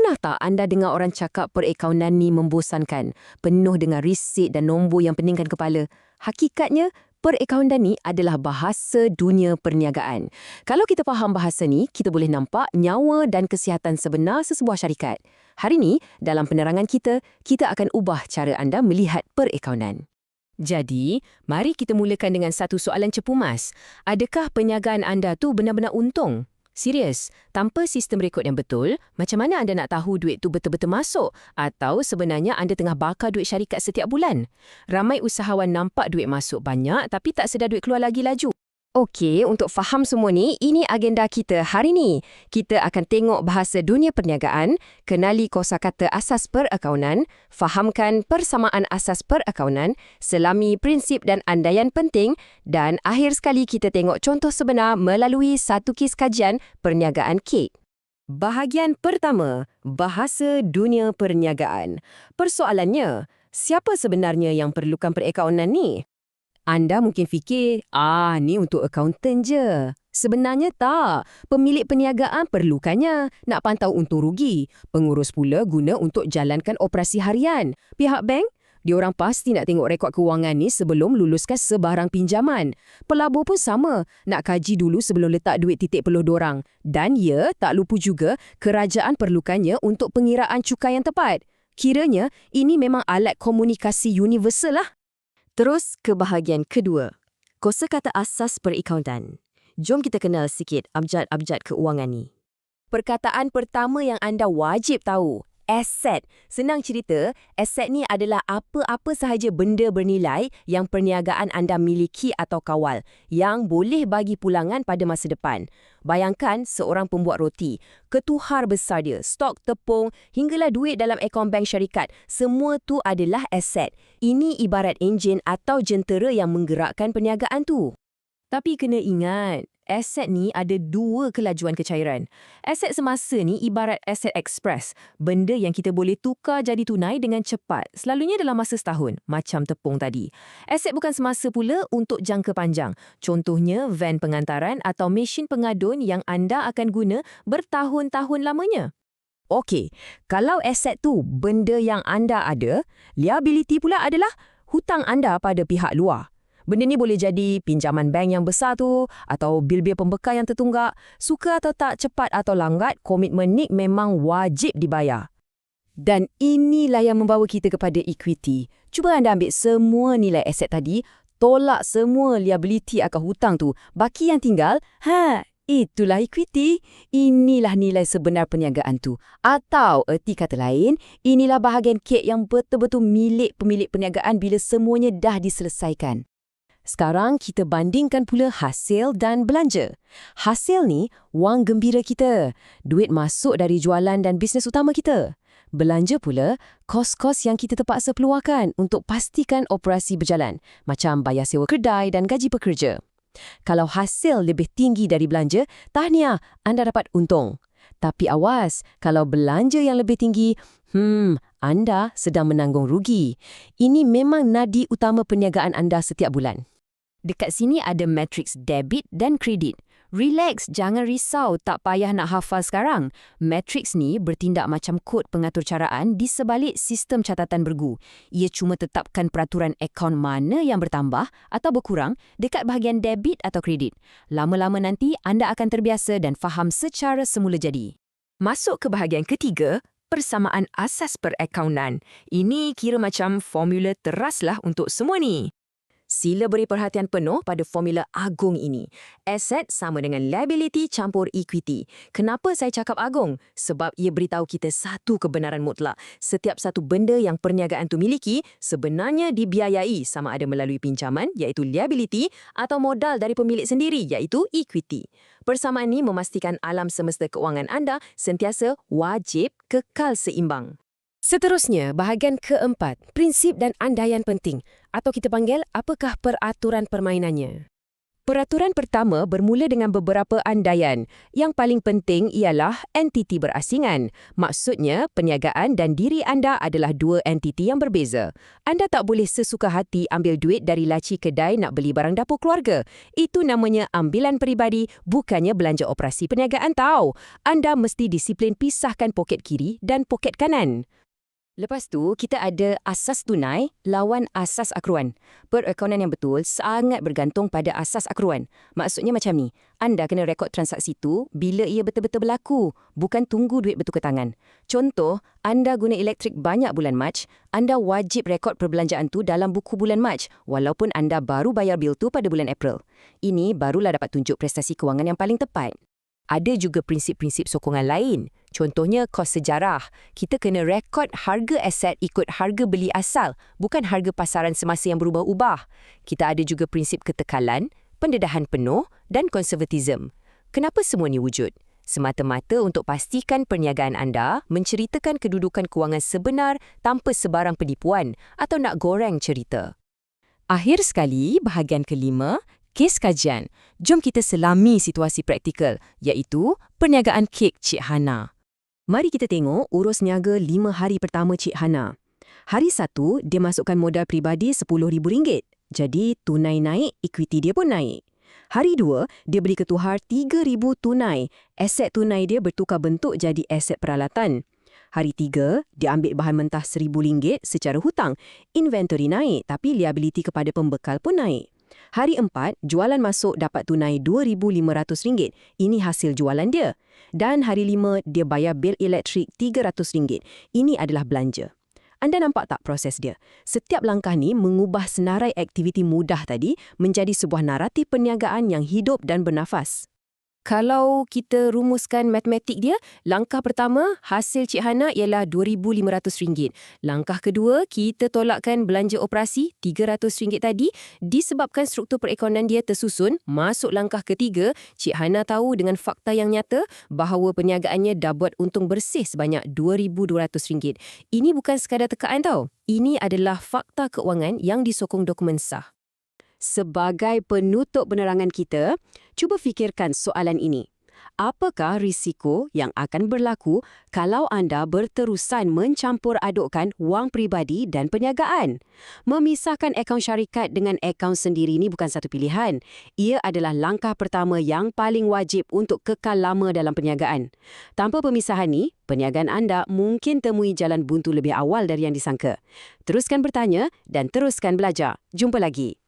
Pernah tak anda dengar orang cakap perakaunan ni membosankan, penuh dengan risik dan nombor yang peningkan kepala? Hakikatnya, perakaunan ni adalah bahasa dunia perniagaan. Kalau kita faham bahasa ni, kita boleh nampak nyawa dan kesihatan sebenar sesebuah syarikat. Hari ni, dalam penerangan kita, kita akan ubah cara anda melihat perakaunan. Jadi, mari kita mulakan dengan satu soalan cepu mas. Adakah perniagaan anda tu benar-benar untung? Serius, tanpa sistem rekod yang betul, macam mana anda nak tahu duit tu betul-betul masuk? Atau sebenarnya anda tengah bakar duit syarikat setiap bulan? Ramai usahawan nampak duit masuk banyak tapi tak sedar duit keluar lagi laju. Okey, untuk faham semua ni, ini agenda kita hari ni. Kita akan tengok bahasa dunia perniagaan, kenali kosakata asas perakaunan, fahamkan persamaan asas perakaunan, selami prinsip dan andaian penting, dan akhir sekali kita tengok contoh sebenar melalui satu kes kajian perniagaan kek. Bahagian pertama, bahasa dunia perniagaan. Persoalannya, siapa sebenarnya yang perlukan perakaunan ni? Anda mungkin fikir, ni untuk akaunten je. Sebenarnya tak. Pemilik perniagaan perlukannya. Nak pantau untung rugi. Pengurus pula guna untuk jalankan operasi harian. Pihak bank, diorang pasti nak tengok rekod kewangan ni sebelum luluskan sebarang pinjaman. Pelabur pun sama. Nak kaji dulu sebelum letak duit titik peluh dorang. Dan ya, tak lupa juga, kerajaan perlukannya untuk pengiraan cukai yang tepat. Kiranya, ini memang alat komunikasi universal lah. Terus ke bahagian kedua, kosakata asas perakaunan. Jom kita kenal sikit abjad-abjad keuangan ni. Perkataan pertama yang anda wajib tahu, aset. Senang cerita, aset ni adalah apa-apa sahaja benda bernilai yang perniagaan anda miliki atau kawal, yang boleh bagi pulangan pada masa depan. Bayangkan seorang pembuat roti, ketuhar besar dia, stok tepung, hinggalah duit dalam akaun bank syarikat. Semua tu adalah aset. Ini ibarat enjin atau jentera yang menggerakkan perniagaan tu. Tapi kena ingat, aset ni ada dua kelajuan kecairan. Aset semasa ni ibarat aset ekspres, benda yang kita boleh tukar jadi tunai dengan cepat, selalunya dalam masa setahun, macam tepung tadi. Aset bukan semasa pula untuk jangka panjang. Contohnya van pengantaran atau mesin pengadun yang anda akan guna bertahun-tahun lamanya. Okey, kalau aset tu benda yang anda ada, liability pula adalah hutang anda pada pihak luar. Benda ni boleh jadi pinjaman bank yang besar tu, atau bil-bil pembekal yang tertunggak. Suka atau tak, cepat atau lambat, komitmen ni memang wajib dibayar. Dan inilah yang membawa kita kepada equity. Cuba anda ambil semua nilai aset tadi, tolak semua liability akan hutang tu. Baki yang tinggal, itulah equity. Inilah nilai sebenar perniagaan tu. Atau erti kata lain, inilah bahagian kek yang betul-betul milik pemilik perniagaan bila semuanya dah diselesaikan. Sekarang kita bandingkan pula hasil dan belanja. Hasil ni wang gembira kita, duit masuk dari jualan dan bisnes utama kita. Belanja pula kos-kos yang kita terpaksa keluarkan untuk pastikan operasi berjalan, macam bayar sewa kedai dan gaji pekerja. Kalau hasil lebih tinggi dari belanja, tahniah, anda dapat untung. Tapi awas, kalau belanja yang lebih tinggi, anda sedang menanggung rugi. Ini memang nadi utama perniagaan anda setiap bulan. Dekat sini ada matriks debit dan kredit. Relax, jangan risau, tak payah nak hafal sekarang. Matriks ni bertindak macam kod pengatur caraan di sebalik sistem catatan bergu. Ia cuma tetapkan peraturan akaun mana yang bertambah atau berkurang dekat bahagian debit atau kredit. Lama-lama nanti anda akan terbiasa dan faham secara semula jadi. Masuk ke bahagian ketiga, persamaan asas perakaunan. Ini kira macam formula teraslah untuk semua ni. Sila beri perhatian penuh pada formula agung ini. Aset sama dengan liability campur equity. Kenapa saya cakap agung? Sebab ia beritahu kita satu kebenaran mutlak. Setiap satu benda yang perniagaan tu miliki sebenarnya dibiayai sama ada melalui pinjaman iaitu liability atau modal dari pemilik sendiri iaitu equity. Persamaan ini memastikan alam semesta keuangan anda sentiasa wajib kekal seimbang. Seterusnya, bahagian keempat, prinsip dan andaian penting. Atau kita panggil, apakah peraturan permainannya? Peraturan pertama bermula dengan beberapa andaian. Yang paling penting ialah entiti berasingan. Maksudnya, perniagaan dan diri anda adalah dua entiti yang berbeza. Anda tak boleh sesuka hati ambil duit dari laci kedai nak beli barang dapur keluarga. Itu namanya ambilan peribadi, bukannya belanja operasi perniagaan tahu. Anda mesti disiplin pisahkan poket kiri dan poket kanan. Lepas tu, kita ada asas tunai lawan asas akruan. Perakaunan yang betul sangat bergantung pada asas akruan. Maksudnya macam ni, anda kena rekod transaksi tu bila ia betul-betul berlaku, bukan tunggu duit bertukar tangan. Contoh, anda guna elektrik banyak bulan Mac, anda wajib rekod perbelanjaan tu dalam buku bulan Mac, walaupun anda baru bayar bil tu pada bulan April. Ini barulah dapat tunjuk prestasi kewangan yang paling tepat. Ada juga prinsip-prinsip sokongan lain. Contohnya kos sejarah. Kita kena rekod harga aset ikut harga beli asal, bukan harga pasaran semasa yang berubah-ubah. Kita ada juga prinsip ketekalan, pendedahan penuh dan konservatisme. Kenapa semua ni wujud? Semata-mata untuk pastikan perniagaan anda menceritakan kedudukan kewangan sebenar tanpa sebarang penipuan atau nak goreng cerita. Akhir sekali, bahagian kelima, kes kajian. Jom kita selami situasi praktikal, iaitu perniagaan kek Cik Hana. Mari kita tengok urus niaga 5 hari pertama Cik Hana. Hari 1, dia masukkan modal peribadi RM10,000. Jadi, tunai naik, equity dia pun naik. Hari 2, dia beri ketuhar RM3,000 tunai. Aset tunai dia bertukar bentuk jadi aset peralatan. Hari 3, dia ambil bahan mentah RM1,000 secara hutang. Inventory naik, tapi liability kepada pembekal pun naik. Hari 4, jualan masuk dapat tunai RM2,500. Ini hasil jualan dia. Dan hari 5, dia bayar bil elektrik RM300. Ini adalah belanja. Anda nampak tak proses dia? Setiap langkah ni mengubah senarai aktiviti mudah tadi menjadi sebuah naratif perniagaan yang hidup dan bernafas. Kalau kita rumuskan matematik dia, langkah pertama, hasil Cik Hana ialah RM2,500. Langkah kedua, kita tolakkan belanja operasi RM300 tadi disebabkan struktur perekonomian dia tersusun. Masuk langkah ketiga, Cik Hana tahu dengan fakta yang nyata bahawa perniagaannya dah buat untung bersih sebanyak RM2,200. Ini bukan sekadar tekaan tau. Ini adalah fakta keuangan yang disokong dokumen sah. Sebagai penutup penerangan kita, cuba fikirkan soalan ini. Apakah risiko yang akan berlaku kalau anda berterusan mencampur adukkan wang peribadi dan perniagaan? Memisahkan akaun syarikat dengan akaun sendiri ini bukan satu pilihan. Ia adalah langkah pertama yang paling wajib untuk kekal lama dalam perniagaan. Tanpa pemisahan ni, perniagaan anda mungkin temui jalan buntu lebih awal dari yang disangka. Teruskan bertanya dan teruskan belajar. Jumpa lagi.